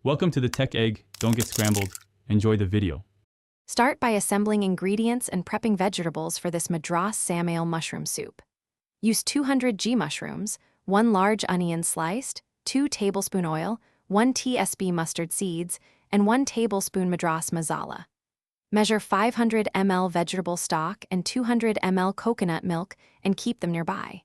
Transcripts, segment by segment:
Welcome to the Tech Egg. Don't get scrambled. Enjoy the video. Start by assembling ingredients and prepping vegetables for this Madras Samayal Mushroom Soup. Use 200 g mushrooms, 1 large onion sliced, 2 tablespoon oil, 1 tsp mustard seeds, and 1 tablespoon Madras masala. Measure 500 ml vegetable stock and 200 ml coconut milk and keep them nearby.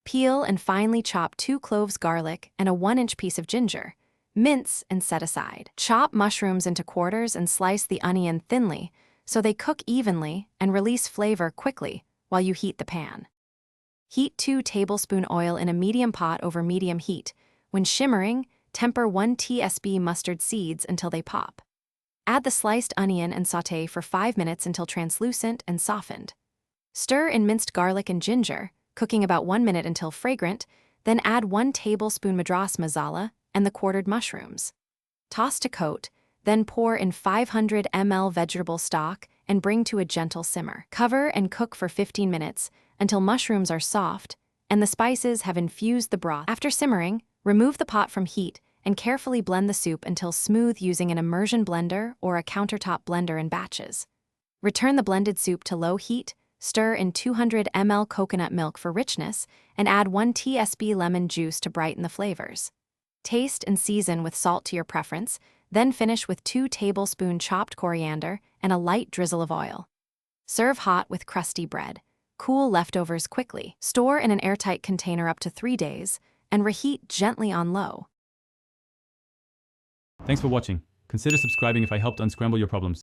Peel and finely chop 2 cloves garlic and a 1-inch piece of ginger. Mince and set aside. Chop mushrooms into quarters and slice the onion thinly so they cook evenly and release flavor quickly while you heat the pan. Heat 2 tablespoon oil in a medium pot over medium heat. When shimmering, temper 1 tsp mustard seeds until they pop. Add the sliced onion and sauté for 5 minutes until translucent and softened. Stir in minced garlic and ginger, cooking about 1 minute until fragrant, then add 1 tablespoon Madras masala and the quartered mushrooms. Toss to coat, then pour in 500 ml vegetable stock and bring to a gentle simmer. Cover and cook for 15 minutes until mushrooms are soft and the spices have infused the broth. After simmering, remove the pot from heat and carefully blend the soup until smooth using an immersion blender or a countertop blender in batches. Return the blended soup to low heat, stir in 200 ml coconut milk for richness, and add 1 tsp lemon juice to brighten the flavors. Taste and season with salt to your preference, then finish with 2 tablespoons chopped coriander and a light drizzle of oil. Serve hot with crusty bread. Cool leftovers quickly. Store in an airtight container up to 3 days and reheat gently on low. Thanks for watching. Consider subscribing if I helped unscramble your problems.